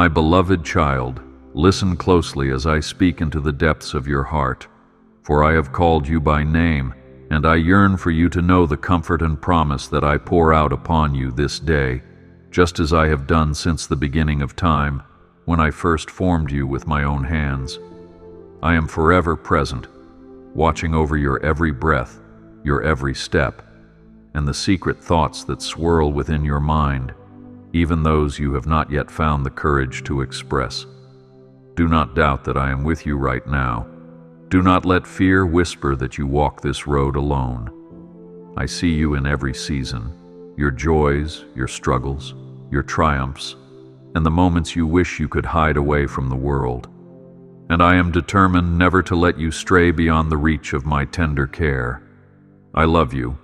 My beloved child, listen closely as I speak into the depths of your heart, for I have called you by name, and I yearn for you to know the comfort and promise that I pour out upon you this day, just as I have done since the beginning of time, when I first formed you with my own hands. I am forever present, watching over your every breath, your every step, and the secret thoughts that swirl within your mind, even those you have not yet found the courage to express. Do not doubt that I am with you right now. Do not let fear whisper that you walk this road alone. I see you in every season, your joys, your struggles, your triumphs, and the moments you wish you could hide away from the world. And I am determined never to let you stray beyond the reach of my tender care. I love you,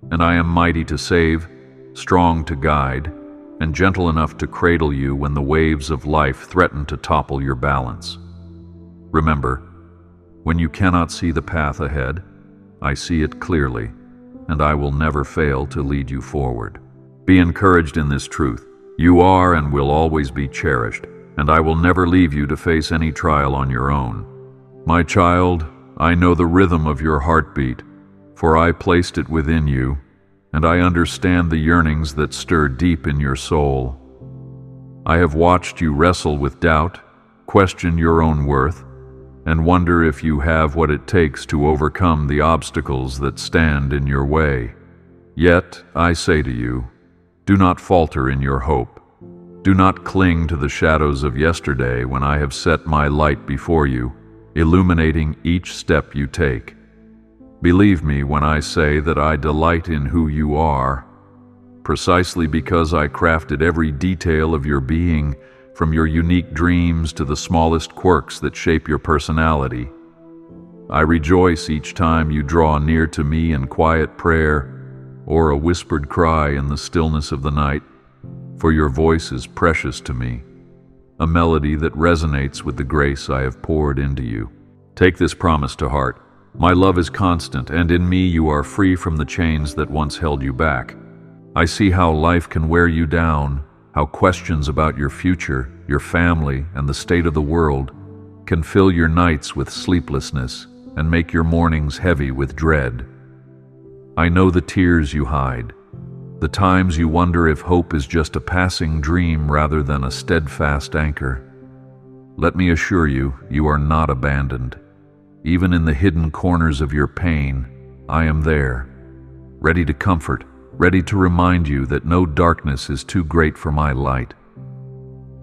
and I am mighty to save, strong to guide, and gentle enough to cradle you when the waves of life threaten to topple your balance. Remember, when you cannot see the path ahead, I see it clearly, and I will never fail to lead you forward. Be encouraged in this truth. You are and will always be cherished, and I will never leave you to face any trial on your own. My child, I know the rhythm of your heartbeat, for I placed it within you, and I understand the yearnings that stir deep in your soul. I have watched you wrestle with doubt, question your own worth, and wonder if you have what it takes to overcome the obstacles that stand in your way. Yet, I say to you, do not falter in your hope. Do not cling to the shadows of yesterday when I have set my light before you, illuminating each step you take. Believe me when I say that I delight in who you are, precisely because I crafted every detail of your being, from your unique dreams to the smallest quirks that shape your personality. I rejoice each time you draw near to me in quiet prayer or a whispered cry in the stillness of the night, for your voice is precious to me, a melody that resonates with the grace I have poured into you. Take this promise to heart. My love is constant, and in me you are free from the chains that once held you back. I see how life can wear you down, how questions about your future, your family, and the state of the world can fill your nights with sleeplessness and make your mornings heavy with dread. I know the tears you hide, the times you wonder if hope is just a passing dream rather than a steadfast anchor. Let me assure you, you are not abandoned. Even in the hidden corners of your pain, I am there, ready to comfort, ready to remind you that no darkness is too great for my light.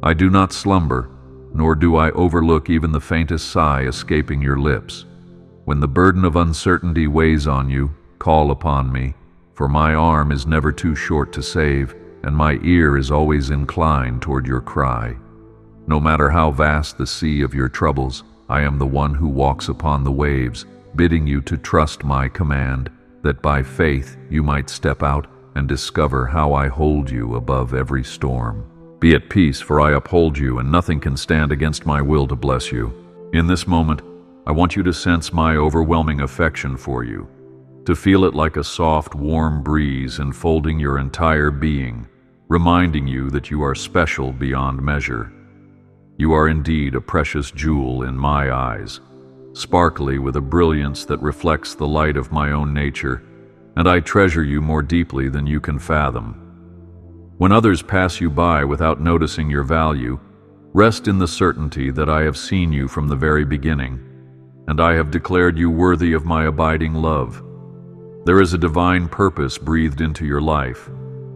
I do not slumber, nor do I overlook even the faintest sigh escaping your lips. When the burden of uncertainty weighs on you, call upon me, for my arm is never too short to save, and my ear is always inclined toward your cry. No matter how vast the sea of your troubles, I am the one who walks upon the waves, bidding you to trust my command, that by faith you might step out and discover how I hold you above every storm. Be at peace, for I uphold you, and nothing can stand against my will to bless you. In this moment, I want you to sense my overwhelming affection for you, to feel it like a soft, warm breeze enfolding your entire being, reminding you that you are special beyond measure. You are indeed a precious jewel in my eyes, sparkly with a brilliance that reflects the light of my own nature, and I treasure you more deeply than you can fathom. When others pass you by without noticing your value, rest in the certainty that I have seen you from the very beginning, and I have declared you worthy of my abiding love. There is a divine purpose breathed into your life,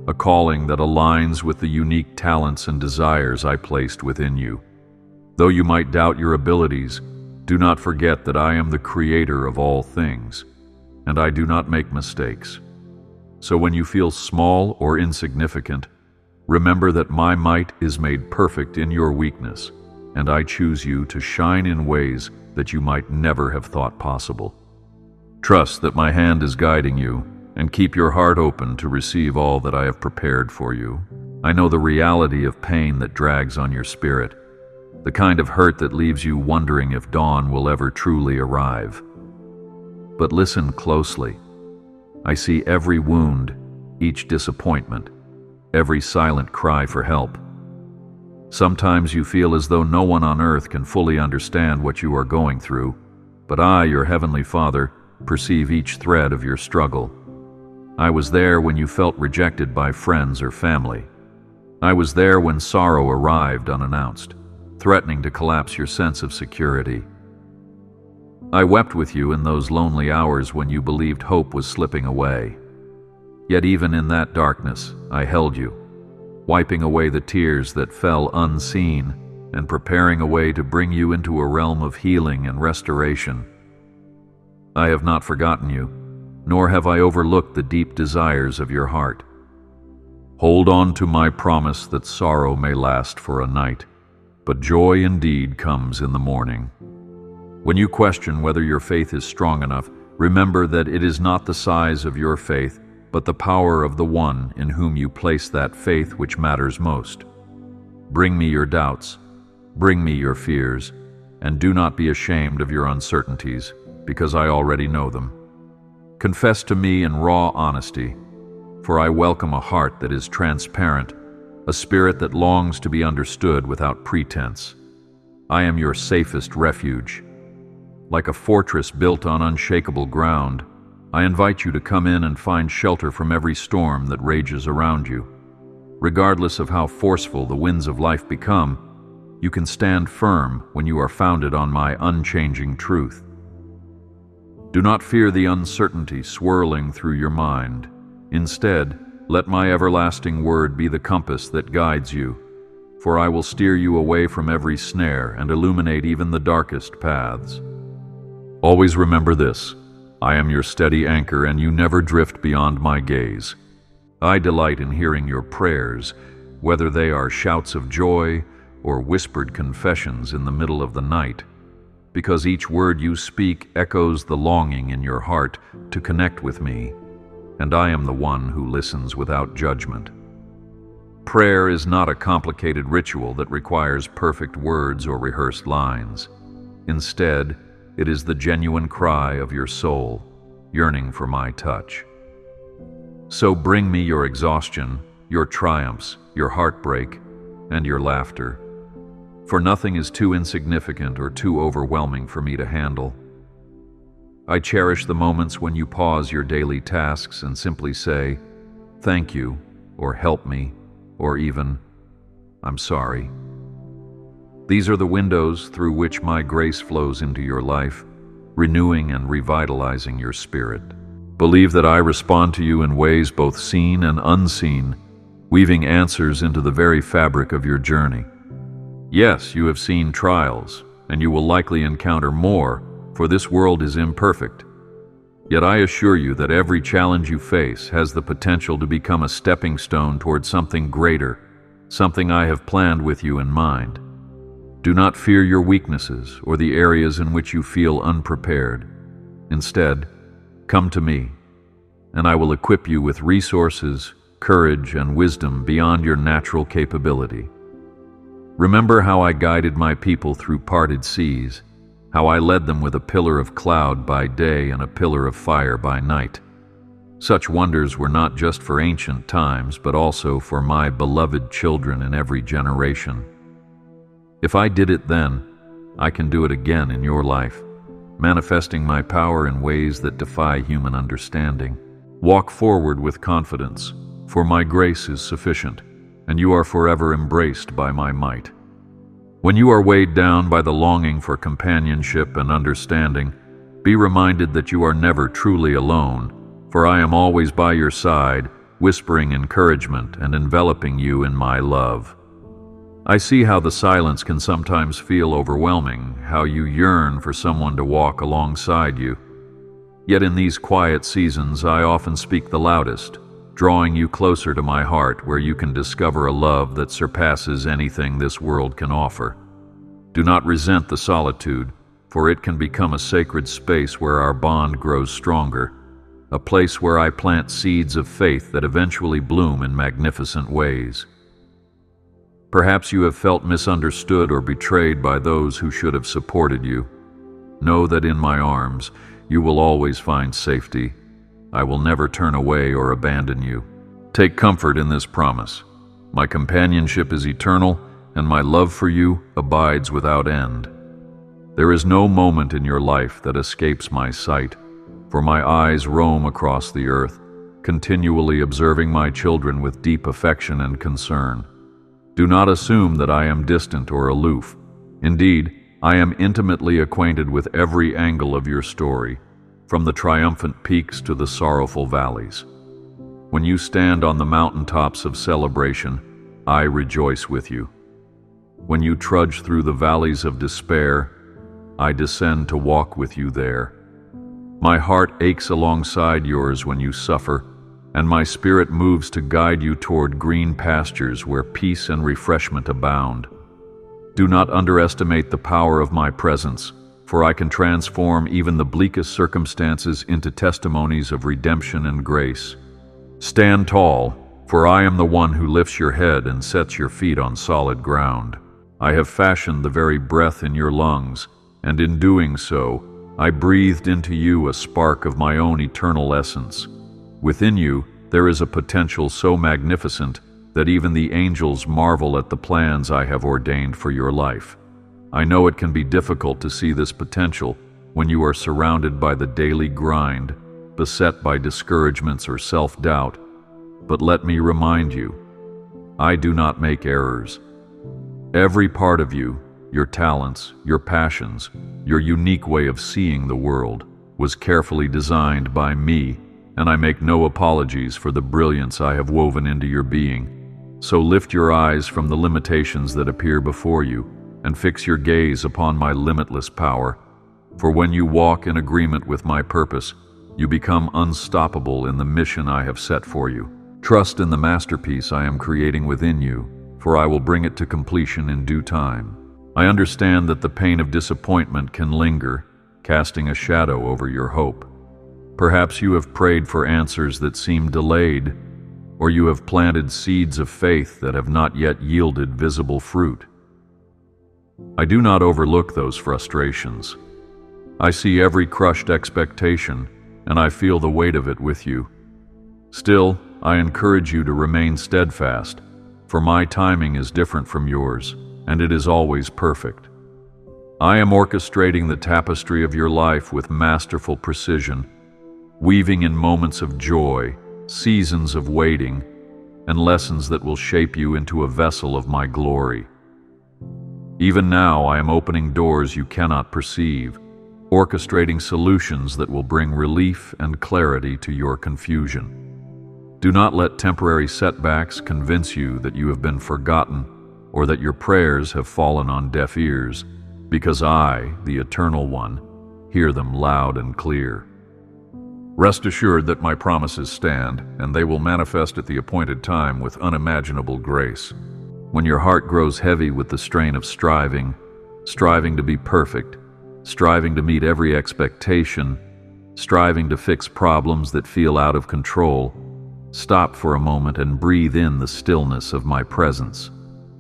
a calling that aligns with the unique talents and desires I placed within you. Though you might doubt your abilities, do not forget that I am the creator of all things, and I do not make mistakes. So when you feel small or insignificant, remember that my might is made perfect in your weakness, and I choose you to shine in ways that you might never have thought possible. Trust that my hand is guiding you, and keep your heart open to receive all that I have prepared for you. I know the reality of pain that drags on your spirit, the kind of hurt that leaves you wondering if dawn will ever truly arrive. But listen closely. I see every wound, each disappointment, every silent cry for help. Sometimes you feel as though no one on earth can fully understand what you are going through, but I, your heavenly Father, perceive each thread of your struggle. I was there when you felt rejected by friends or family. I was there when sorrow arrived unannounced, threatening to collapse your sense of security. I wept with you in those lonely hours when you believed hope was slipping away. Yet even in that darkness, I held you, wiping away the tears that fell unseen and preparing a way to bring you into a realm of healing and restoration. I have not forgotten you, nor have I overlooked the deep desires of your heart. Hold on to my promise that sorrow may last for a night, but joy indeed comes in the morning. When you question whether your faith is strong enough, remember that it is not the size of your faith, but the power of the one in whom you place that faith which matters most. Bring me your doubts, bring me your fears, and do not be ashamed of your uncertainties, because I already know them. Confess to me in raw honesty, for I welcome a heart that is transparent, a spirit that longs to be understood without pretense. I am your safest refuge. Like a fortress built on unshakable ground, I invite you to come in and find shelter from every storm that rages around you. Regardless of how forceful the winds of life become, you can stand firm when you are founded on my unchanging truth. Do not fear the uncertainty swirling through your mind. Instead, let my everlasting word be the compass that guides you, for I will steer you away from every snare and illuminate even the darkest paths. Always remember this: I am your steady anchor, and you never drift beyond my gaze. I delight in hearing your prayers, whether they are shouts of joy or whispered confessions in the middle of the night, because each word you speak echoes the longing in your heart to connect with me, and I am the one who listens without judgment. Prayer is not a complicated ritual that requires perfect words or rehearsed lines. Instead, it is the genuine cry of your soul, yearning for my touch. So bring me your exhaustion, your triumphs, your heartbreak, and your laughter, for nothing is too insignificant or too overwhelming for me to handle. I cherish the moments when you pause your daily tasks and simply say, "Thank you," or "Help me," or even, "I'm sorry." These are the windows through which my grace flows into your life, renewing and revitalizing your spirit. Believe that I respond to you in ways both seen and unseen, weaving answers into the very fabric of your journey. Yes, you have seen trials, and you will likely encounter more, for this world is imperfect. Yet I assure you that every challenge you face has the potential to become a stepping stone toward something greater, something I have planned with you in mind. Do not fear your weaknesses or the areas in which you feel unprepared. Instead, come to me, and I will equip you with resources, courage, and wisdom beyond your natural capability. Remember how I guided my people through parted seas, how I led them with a pillar of cloud by day and a pillar of fire by night. Such wonders were not just for ancient times, but also for my beloved children in every generation. If I did it then, I can do it again in your life, manifesting my power in ways that defy human understanding. Walk forward with confidence, for my grace is sufficient, and you are forever embraced by my might. When you are weighed down by the longing for companionship and understanding, be reminded that you are never truly alone, for I am always by your side, whispering encouragement and enveloping you in my love. I see how the silence can sometimes feel overwhelming, how you yearn for someone to walk alongside you. Yet in these quiet seasons, I often speak the loudest, drawing you closer to my heart where you can discover a love that surpasses anything this world can offer. Do not resent the solitude, for it can become a sacred space where our bond grows stronger, a place where I plant seeds of faith that eventually bloom in magnificent ways. Perhaps you have felt misunderstood or betrayed by those who should have supported you. Know that in my arms, you will always find safety. I will never turn away or abandon you. Take comfort in this promise. My companionship is eternal, and my love for you abides without end. There is no moment in your life that escapes my sight, for my eyes roam across the earth, continually observing my children with deep affection and concern. Do not assume that I am distant or aloof. Indeed, I am intimately acquainted with every angle of your story, from the triumphant peaks to the sorrowful valleys. When you stand on the mountaintops of celebration, I rejoice with you. When you trudge through the valleys of despair, I descend to walk with you there. My heart aches alongside yours when you suffer, and my spirit moves to guide you toward green pastures where peace and refreshment abound. Do not underestimate the power of my presence, for I can transform even the bleakest circumstances into testimonies of redemption and grace. Stand tall, for I am the one who lifts your head and sets your feet on solid ground. I have fashioned the very breath in your lungs, and in doing so, I breathed into you a spark of my own eternal essence. Within you, there is a potential so magnificent that even the angels marvel at the plans I have ordained for your life. I know it can be difficult to see this potential when you are surrounded by the daily grind, beset by discouragements or self-doubt, but let me remind you, I do not make errors. Every part of you, your talents, your passions, your unique way of seeing the world, was carefully designed by me, and I make no apologies for the brilliance I have woven into your being. So lift your eyes from the limitations that appear before you, and fix your gaze upon my limitless power. For when you walk in agreement with my purpose, you become unstoppable in the mission I have set for you. Trust in the masterpiece I am creating within you, for I will bring it to completion in due time. I understand that the pain of disappointment can linger, casting a shadow over your hope. Perhaps you have prayed for answers that seem delayed, or you have planted seeds of faith that have not yet yielded visible fruit. I do not overlook those frustrations. I see every crushed expectation, and I feel the weight of it with you. Still, I encourage you to remain steadfast, for my timing is different from yours, and it is always perfect. I am orchestrating the tapestry of your life with masterful precision, weaving in moments of joy, seasons of waiting, and lessons that will shape you into a vessel of my glory. Even now I am opening doors you cannot perceive, orchestrating solutions that will bring relief and clarity to your confusion. Do not let temporary setbacks convince you that you have been forgotten or that your prayers have fallen on deaf ears, because I, the Eternal One, hear them loud and clear. Rest assured that my promises stand, and they will manifest at the appointed time with unimaginable grace. When your heart grows heavy with the strain of striving to be perfect, striving to meet every expectation, striving to fix problems that feel out of control, stop for a moment and breathe in the stillness of my presence.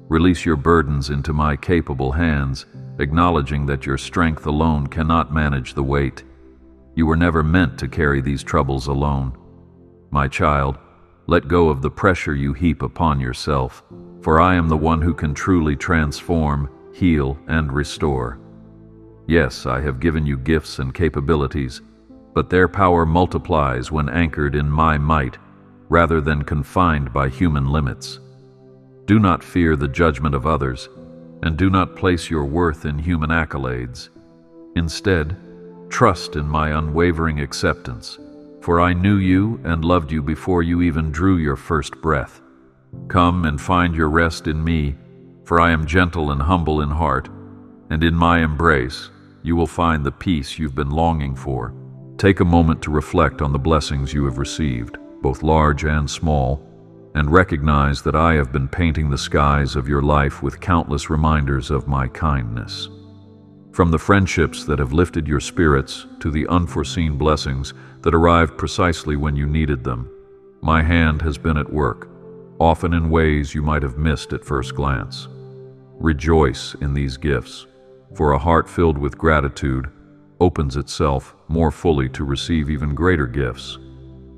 Release your burdens into my capable hands, acknowledging that your strength alone cannot manage the weight. You were never meant to carry these troubles alone. My child, let go of the pressure you heap upon yourself, for I am the one who can truly transform, heal, and restore. Yes, I have given you gifts and capabilities, but their power multiplies when anchored in my might, rather than confined by human limits. Do not fear the judgment of others, and do not place your worth in human accolades. Instead, trust in my unwavering acceptance, for I knew you and loved you before you even drew your first breath. Come and find your rest in me, for I am gentle and humble in heart, and in my embrace you will find the peace you've been longing for. Take a moment to reflect on the blessings you have received, both large and small, and recognize that I have been painting the skies of your life with countless reminders of my kindness. From the friendships that have lifted your spirits to the unforeseen blessings that arrived precisely when you needed them, my hand has been at work, often in ways you might have missed at first glance. Rejoice in these gifts, for a heart filled with gratitude opens itself more fully to receive even greater gifts.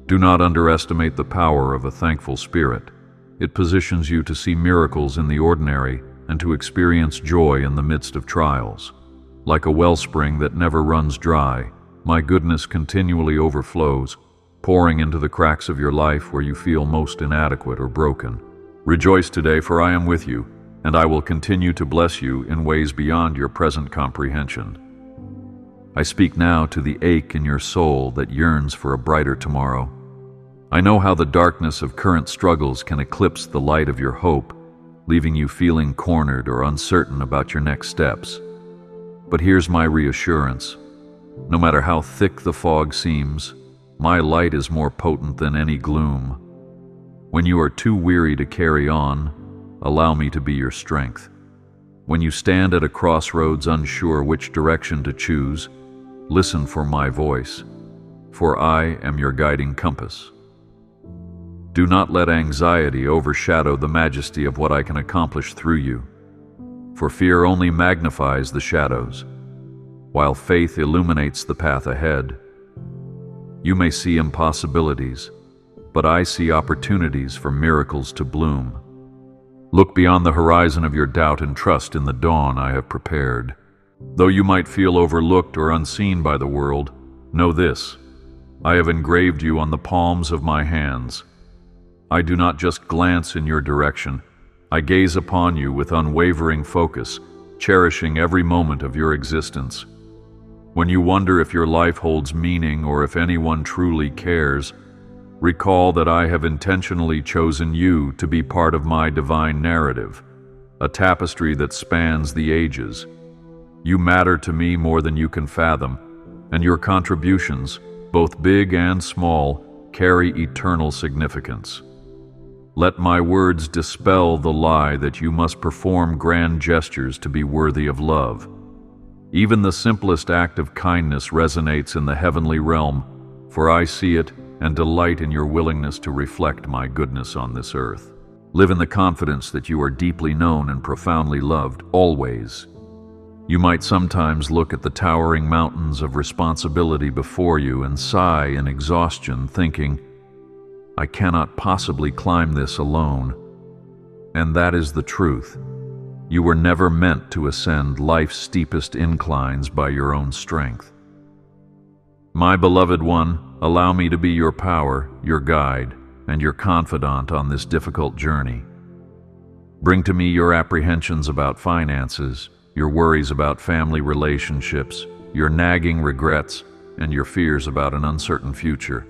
Do not underestimate the power of a thankful spirit. It positions you to see miracles in the ordinary and to experience joy in the midst of trials. Like a wellspring that never runs dry, my goodness continually overflows, pouring into the cracks of your life where you feel most inadequate or broken. Rejoice today, for I am with you, and I will continue to bless you in ways beyond your present comprehension. I speak now to the ache in your soul that yearns for a brighter tomorrow. I know how the darkness of current struggles can eclipse the light of your hope, leaving you feeling cornered or uncertain about your next steps. But here's my reassurance. No matter how thick the fog seems, my light is more potent than any gloom. When you are too weary to carry on, allow me to be your strength. When you stand at a crossroads unsure which direction to choose, listen for my voice, for I am your guiding compass. Do not let anxiety overshadow the majesty of what I can accomplish through you, for fear only magnifies the shadows, while faith illuminates the path ahead. You may see impossibilities, but I see opportunities for miracles to bloom. Look beyond the horizon of your doubt and trust in the dawn I have prepared. Though you might feel overlooked or unseen by the world, know this: I have engraved you on the palms of my hands. I do not just glance in your direction, I gaze upon you with unwavering focus, cherishing every moment of your existence. When you wonder if your life holds meaning or if anyone truly cares, recall that I have intentionally chosen you to be part of my divine narrative, a tapestry that spans the ages. You matter to me more than you can fathom, and your contributions, both big and small, carry eternal significance. Let my words dispel the lie that you must perform grand gestures to be worthy of love. Even the simplest act of kindness resonates in the heavenly realm, for I see it and delight in your willingness to reflect my goodness on this earth. Live in the confidence that you are deeply known and profoundly loved, always. You might sometimes look at the towering mountains of responsibility before you and sigh in exhaustion, thinking, I cannot possibly climb this alone. And that is the truth. You were never meant to ascend life's steepest inclines by your own strength. My beloved one, allow me to be your power, your guide, and your confidant on this difficult journey. Bring to me your apprehensions about finances, your worries about family relationships, your nagging regrets, and your fears about an uncertain future.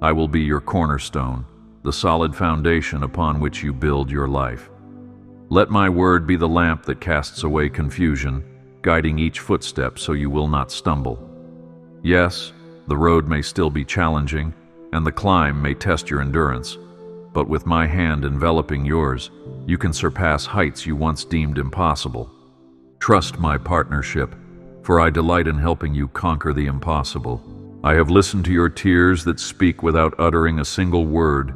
I will be your cornerstone, the solid foundation upon which you build your life. Let my word be the lamp that casts away confusion, guiding each footstep so you will not stumble. Yes, the road may still be challenging, and the climb may test your endurance, but with my hand enveloping yours, you can surpass heights you once deemed impossible. Trust my partnership, for I delight in helping you conquer the impossible. I have listened to your tears that speak without uttering a single word,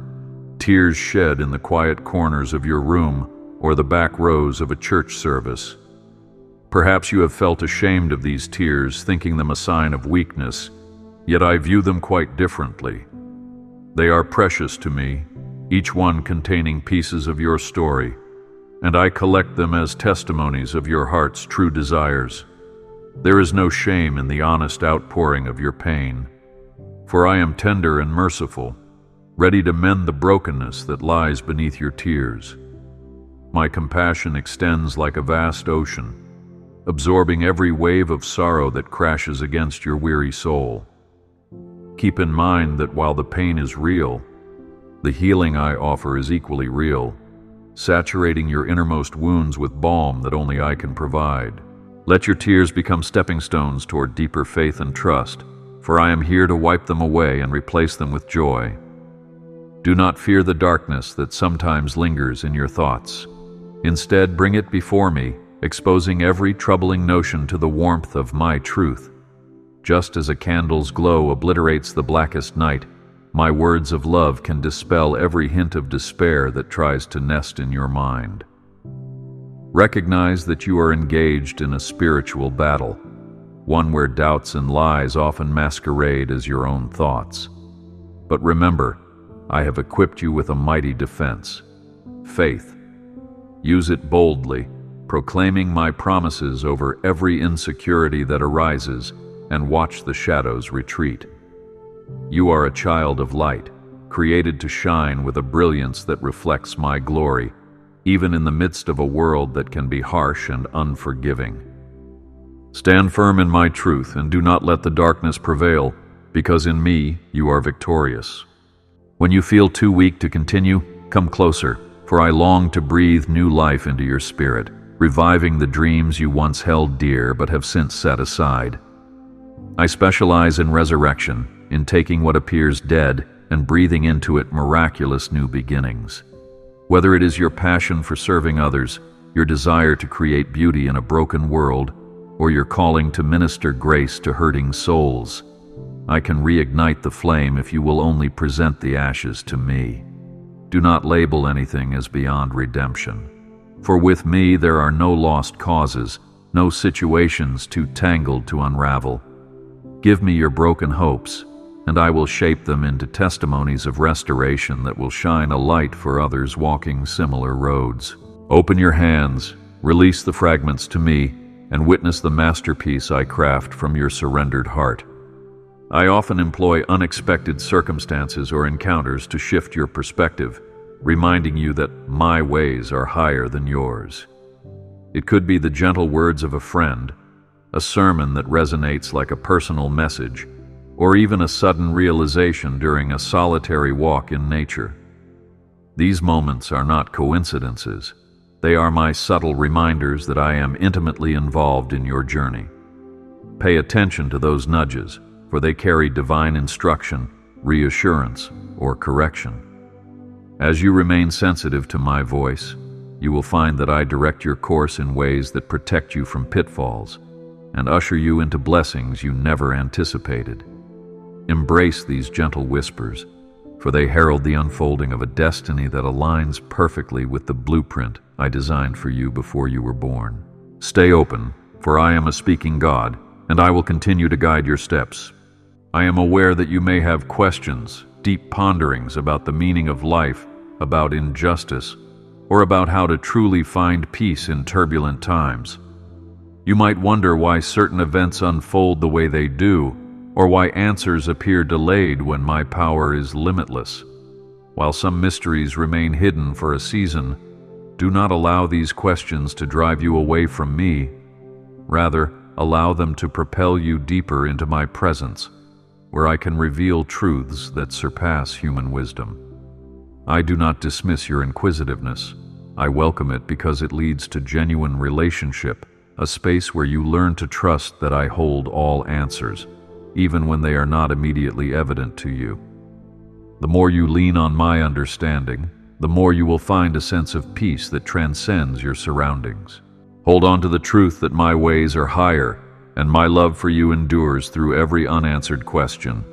tears shed in the quiet corners of your room or the back rows of a church service. Perhaps you have felt ashamed of these tears, thinking them a sign of weakness, yet I view them quite differently. They are precious to me, each one containing pieces of your story, and I collect them as testimonies of your heart's true desires. There is no shame in the honest outpouring of your pain, for I am tender and merciful, ready to mend the brokenness that lies beneath your tears. My compassion extends like a vast ocean, absorbing every wave of sorrow that crashes against your weary soul. Keep in mind that while the pain is real, the healing I offer is equally real, saturating your innermost wounds with balm that only I can provide. Let your tears become stepping stones toward deeper faith and trust, for I am here to wipe them away and replace them with joy. Do not fear the darkness that sometimes lingers in your thoughts. Instead, bring it before me, exposing every troubling notion to the warmth of my truth. Just as a candle's glow obliterates the blackest night, my words of love can dispel every hint of despair that tries to nest in your mind. Recognize that you are engaged in a spiritual battle, one where doubts and lies often masquerade as your own thoughts. But remember, I have equipped you with a mighty defense: faith. Use it boldly, proclaiming my promises over every insecurity that arises, and watch the shadows retreat. You are a child of light, created to shine with a brilliance that reflects my glory, even in the midst of a world that can be harsh and unforgiving. Stand firm in my truth and do not let the darkness prevail, because in me you are victorious. When you feel too weak to continue, come closer, for I long to breathe new life into your spirit, reviving the dreams you once held dear but have since set aside. I specialize in resurrection, in taking what appears dead and breathing into it miraculous new beginnings. Whether it is your passion for serving others, your desire to create beauty in a broken world, or your calling to minister grace to hurting souls, I can reignite the flame if you will only present the ashes to me. Do not label anything as beyond redemption. For with me there are no lost causes, no situations too tangled to unravel. Give me your broken hopes, and I will shape them into testimonies of restoration that will shine a light for others walking similar roads. Open your hands, release the fragments to me, and witness the masterpiece I craft from your surrendered heart. I often employ unexpected circumstances or encounters to shift your perspective, reminding you that my ways are higher than yours. It could be the gentle words of a friend, a sermon that resonates like a personal message, or even a sudden realization during a solitary walk in nature. These moments are not coincidences. They are my subtle reminders that I am intimately involved in your journey. Pay attention to those nudges, for they carry divine instruction, reassurance, or correction. As you remain sensitive to my voice, you will find that I direct your course in ways that protect you from pitfalls and usher you into blessings you never anticipated. Embrace these gentle whispers, for they herald the unfolding of a destiny that aligns perfectly with the blueprint I designed for you before you were born. Stay open, for I am a speaking God, and I will continue to guide your steps. I am aware that you may have questions, deep ponderings about the meaning of life, about injustice, or about how to truly find peace in turbulent times. You might wonder why certain events unfold the way they do, or why answers appear delayed when my power is limitless. While some mysteries remain hidden for a season, do not allow these questions to drive you away from me. Rather, allow them to propel you deeper into my presence, where I can reveal truths that surpass human wisdom. I do not dismiss your inquisitiveness. I welcome it because it leads to genuine relationship, a space where you learn to trust that I hold all answers, even when they are not immediately evident to you. The more you lean on my understanding, the more you will find a sense of peace that transcends your surroundings. Hold on to the truth that my ways are higher, and my love for you endures through every unanswered question.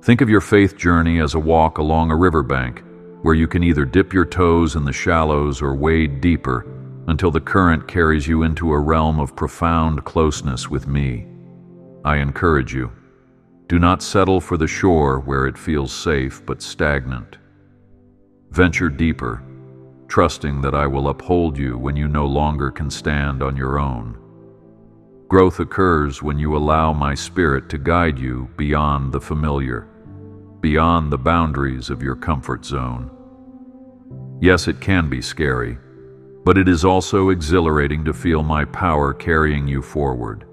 Think of your faith journey as a walk along a riverbank, where you can either dip your toes in the shallows or wade deeper until the current carries you into a realm of profound closeness with me. I encourage you, do not settle for the shore where it feels safe but stagnant. Venture deeper, trusting that I will uphold you when you no longer can stand on your own. Growth occurs when you allow my spirit to guide you beyond the familiar, beyond the boundaries of your comfort zone. Yes, it can be scary, but it is also exhilarating to feel my power carrying you forward.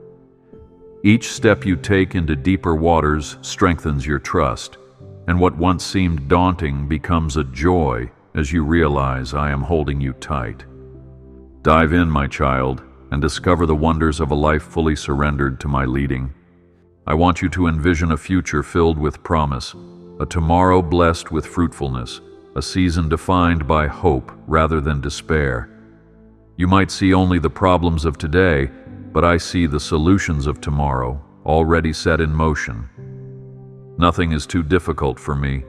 Each step you take into deeper waters strengthens your trust, and what once seemed daunting becomes a joy as you realize I am holding you tight. Dive in, my child, and discover the wonders of a life fully surrendered to my leading. I want you to envision a future filled with promise, a tomorrow blessed with fruitfulness, a season defined by hope rather than despair. You might see only the problems of today, but I see the solutions of tomorrow already set in motion. Nothing is too difficult for me,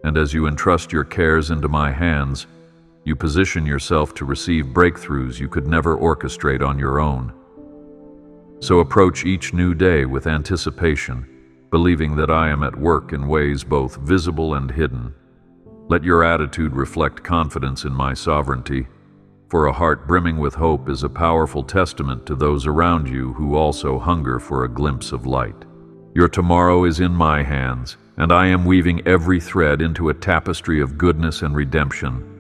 and as you entrust your cares into my hands, you position yourself to receive breakthroughs you could never orchestrate on your own. So approach each new day with anticipation, believing that I am at work in ways both visible and hidden. Let your attitude reflect confidence in my sovereignty, For a heart brimming with hope is a powerful testament to those around you who also hunger for a glimpse of light. Your tomorrow is in my hands, and I am weaving every thread into a tapestry of goodness and redemption.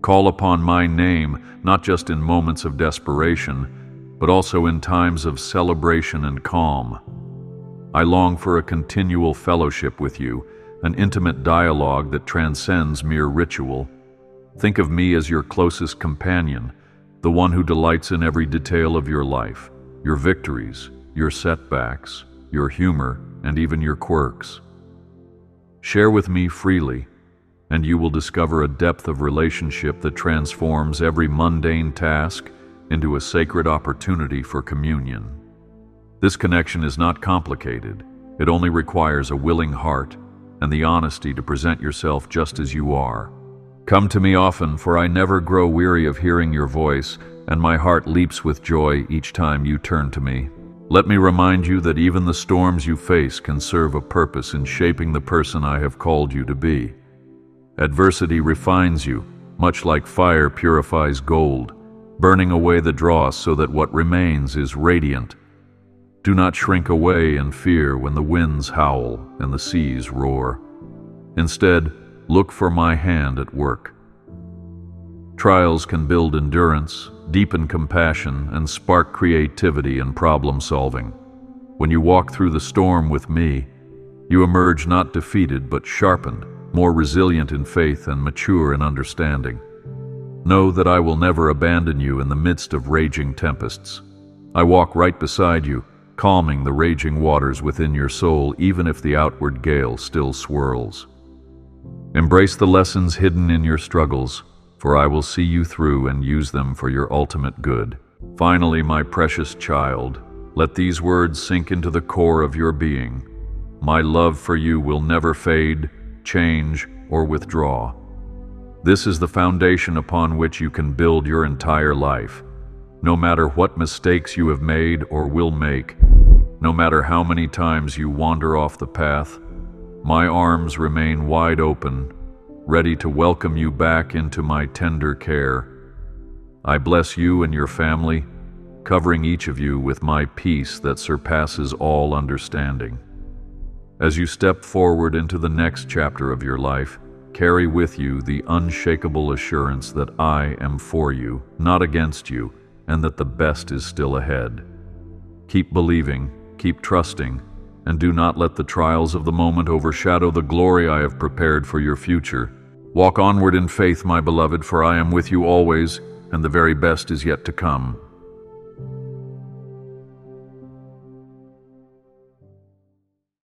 Call upon my name, not just in moments of desperation, but also in times of celebration and calm. I long for a continual fellowship with you, an intimate dialogue that transcends mere ritual. Think of me as your closest companion, the one who delights in every detail of your life, your victories, your setbacks, your humor, and even your quirks. Share with me freely, and you will discover a depth of relationship that transforms every mundane task into a sacred opportunity for communion. This connection is not complicated. It only requires a willing heart and the honesty to present yourself just as you are. Come to me often, for I never grow weary of hearing your voice, and my heart leaps with joy each time you turn to me. Let me remind you that even the storms you face can serve a purpose in shaping the person I have called you to be. Adversity refines you, much like fire purifies gold, burning away the dross so that what remains is radiant. Do not shrink away in fear when the winds howl and the seas roar. Instead, look for my hand at work. Trials can build endurance, deepen compassion, and spark creativity and problem-solving. When you walk through the storm with me, you emerge not defeated but sharpened, more resilient in faith and mature in understanding. Know that I will never abandon you in the midst of raging tempests. I walk right beside you, calming the raging waters within your soul even if the outward gale still swirls. Embrace the lessons hidden in your struggles, for I will see you through and use them for your ultimate good. Finally, my precious child, let these words sink into the core of your being. My love for you will never fade, change, or withdraw. This is the foundation upon which you can build your entire life. No matter what mistakes you have made or will make, no matter how many times you wander off the path, my arms remain wide open, ready to welcome you back into my tender care. I bless you and your family, covering each of you with my peace that surpasses all understanding. As you step forward into the next chapter of your life, carry with you the unshakable assurance that I am for you, not against you, and that the best is still ahead. Keep believing, keep trusting, and do not let the trials of the moment overshadow the glory I have prepared for your future. Walk onward in faith, my beloved, for I am with you always, and the very best is yet to come.